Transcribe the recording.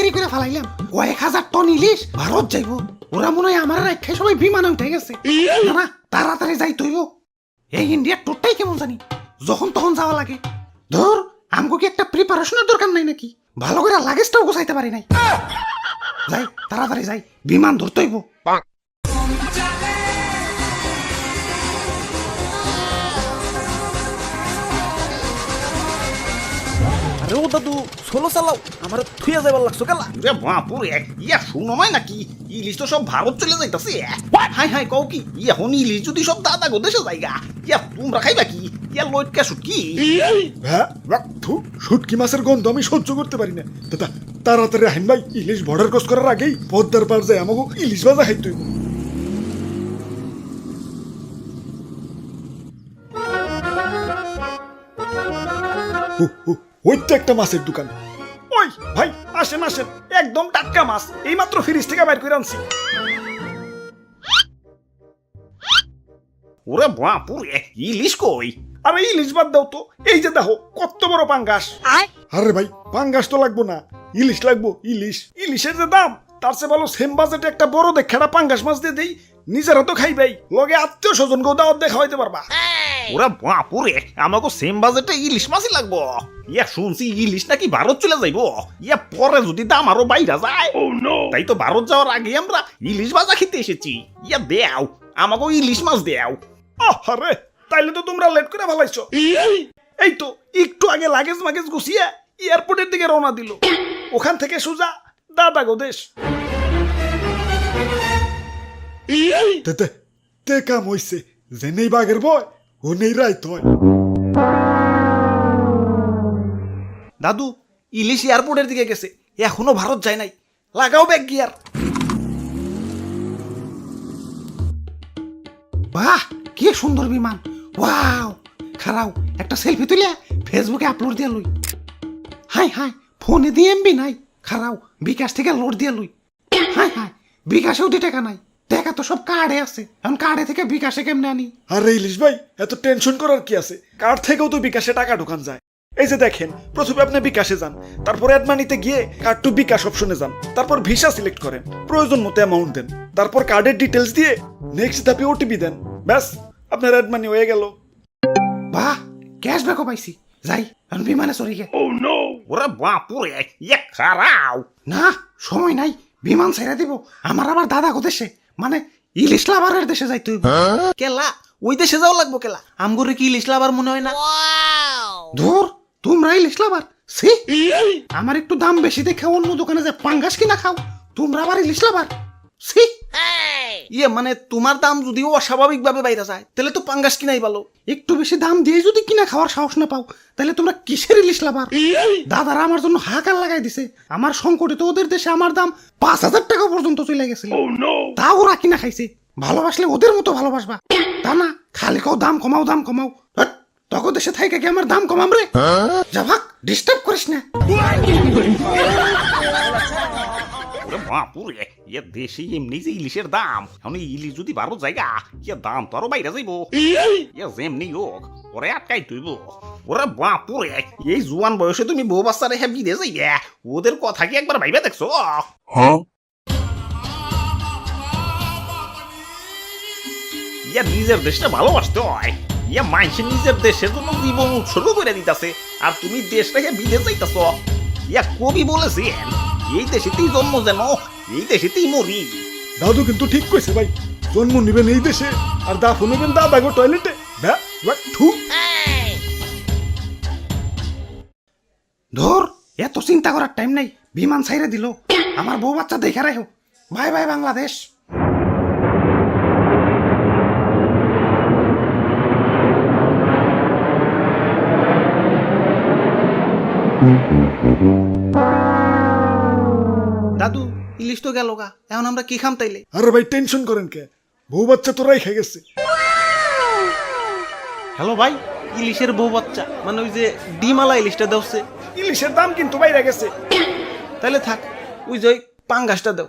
দেরি করে ফেলাইলাম, 1000 টন ইলিশ ভারত যাইব। ওরা মনে হয় আমার রেখে সবাই বিমানে উঠে গেছে। না না, তাড়াতাড়ি যাই তৈব। এই ইন্ডিয়ার টোটটাই কেমন জানি, যখন তখন যাওয়া লাগে। ধর, আমগো কি একটা প্রিপারেশনের দরকার নাই নাকি? ভালো করে লাগেজটাও গোছাইতে পারি নাই। যাই, তাড়াতাড়ি যাই, বিমান ধরতে হইব। আরে ও দাদু, সোলো চালাও, আমার থুইয়া যাবার লাগছো গেলা। রে বাপুরে, ইয়া শুনমাই নাকি ইলিশ তো সব ভারত চলে যাইতাছে। হাই হাই কও কি, এখন ইলিশ যদি সব দাদা গো দেশে যাইগা, ইয়া তোমরা খাইবা কি? ইয়া লইটকা শুটকি। শুটকি মাছের গন্ধ আমি সহ্য করতে পারি না। দাদা তাড়াতাড়ি আহিন ভাই, ইলিশ বর্ডার ক্রস করার আগেই পদ্মার পার যায় আমাকে ইলিশ ভাজা খাইতে হইব। ওই তো একটা মাছের দোকান। ওই ভাই, আসেন আসেন, একদম টাটকা মাছ, এইমাত্র ফ্রিজ থেকে বাইর করে আনছি। ওরে বাপুরে, ইলিশ কই? আরে ইলিশ বাদ দাও তো, এই যে দেখো কত বড় পাঙ্গাস। আরে ভাই পাঙ্গাস তো লাগবো না, ইলিশ লাগবো, ইলিশ। ইলিশের যে দাম, তার চেয়ে ভালো সেম বাজেটে একটা বড় দেখাটা পাঙ্গাস মাছ দিয়ে দেই, নিজেরা তো খাইবাই, লগে আত্মীয় স্বজন গো দাওয়াত দেখা হইতে পারবা। ওরে বাপুরে, আমাকে সেম বাজেটে ইলিশ মাছই লাগবো। ইয়া শুনছি ইলিশ নাকি ভারত চলে যাইব। ইয়া পরে যদি দাম আরো বাইরা যায়, তাই তো ভারত যাওয়ার আগে আমরা ইলিশ ভাজা খেতে এসেছি। ইয়া দেও, আমাকে ইলিশ মাছ দেও। আরে তাইলে তো তোমরা লেট করে ফেলাইছো। এই তো একটু আগে লাগেজ মাগেজ গুছিয়ে এয়ারপোর্টের দিকে রওনা দিল, ওখান থেকে সোজা দাদা গো দেশ। তে কাম হইছে, যে নেই বাঘের বয় ও নেই রাইত হয়। দাদু, ইলিশ এয়ারপোর্টের দিকে গেছে, এখনো ভারত যায় নাই, লাগাও ব্যাগ গিয়ার। বাহ, কি সুন্দর বিমান! ওয়াও, খারাও একটা সেলফি তুলে ফেসবুকে আপলোড দিয়ে লই। হাই হাই, ফোনে দিয়ে এমবি নাই। খারাও বিকাশ থেকে লোড দিয়ে লই। হাই হাই, বিকাশেও 2 টাকা নাই, টাকা তো সব কার্ডে আছে। এখন কার্ডে থেকে বিকাশে কেমনে আনি? আরে ইলিশ ভাই, এত টেনশন করার কি আছে? কার্ড থেকেও তো বিকাশে টাকা ঢোকান যায়। এই যে দেখেন, প্রথমে আপনি বিকাশে যান, তারপর অ্যাড মানিতে গিয়ে কার্ড টু বিকাশ অপশনে যান, তারপর ভিসা সিলেক্ট করেন, প্রয়োজন মতো অ্যামাউন্ট দেন, তারপর কার্ডের ডিটেলস দিয়ে নেক্সট ধাপে ওটিপি দেন। ব্যাস, আপনার অ্যাড মানি হয়ে গেল। বাহ, ক্যাশব্যাকও পাইছি। যাই, এখন বিমানে চড়ি গে। ওরে বাপুরে, ইয়া খারাও। না, সময় নাই, বিমান ছেড়ে দিব। আমার আবার দাদা গো দেশে, মানে ইলিশ লাভারের দেশে যাই তুই। কেলা, ওই দেশে যাও লাগবো কেলা? আমগরে কি ইলিশ লাভার মনে হয় না? ধুর, তোমরা ইলিশ লাভার? সি, আমার একটু দাম বেশি দেখে অন্য দোকানে যে পাঙ্গাস কিনা খাও, তোমরা আবার ইলিশ লাভার? সি, ইয়ে মানে তোমার দাম যদি অস্বাভাবিক ভাবে বাইরে যায়, তাহলে তো পাঙ্গাস কিনাই ভালো। একটু বেশি দাম দিয়ে যদি কিনা খাওয়ার সাহস না পাও, তাহলে তোমরা কিসের ইলিশ লাভার? দাদারা আমার জন্য হাহাকার লাগাই দিছে। আমার সংকটে তো ওদের দেশে আমার দাম 5000 টাকা পর্যন্ত চলে গেছিল। তা ওরা কিনা খাইছে। ভালোবাসলে ওদের মতো ভালোবাসবা, তা না খালি কও দাম কমাও, দাম কমাও। হ্যাট, তখন দেশে থাইকা কি আমার দাম কমাম রে? যা ভাগ, ডিস্টার্ব করিস না। ওরে বাপুরে, ইয়া দেশে এমনি যে ইলিশের দাম, এখন ইলিশ যদি ভারত জায়গা, ইয়া দাম তো আরো বাইরে যাইব। ইয়া যেমনি হোক ওরে আটকাই তুইব। ওরে বাপুরে, এই জোয়ান বয়সে তুমি বউ বাচ্চা রেখে বিদেশ যাইয়া, ওদের কথা কি একবার ভাইবা দেখছো? ইয়া নিজের দেশটা ভালোবাসতে হয়। ইয়া মানুষের নিজের দেশের জন্য জীবন উৎসর্গ করে দিতেছে, আর তুমি দেশ রেখে বিদেশ যাইতেছ। ইয়া কবি বলেছেন, এই দেশেতেই জন্ম যেন এই দেশেতেই মরি। দাদু কিন্তু ঠিক কইছে ভাই, জন্ম নিবেন এই দেশে আর দাফন নেবেন দাদা গো টয়লেটে। ধর, এত চিন্তা করার টাইম নাই, বিমান ছাইরে দিল। আমার বউ বাচ্চা দেখে রাখো। Bye bye Bangladesh. দাদু, ইলিশ তো গেল গা, এখন আমরা কি খাম তাইলে? আরে ভাই টেনশন করেন কে, বউ বাচ্চা তো রাই খেয়ে গেছে। হ্যালো ভাই, ইলিশের বউ বাচ্চা মানে ওই যে ডিমালা ইলিশটা দেওছে। ইলিশের দাম কিন্তু বাইরে গেছে। তাহলে থাক, ওই যে পাঙ্গাসটা দাও।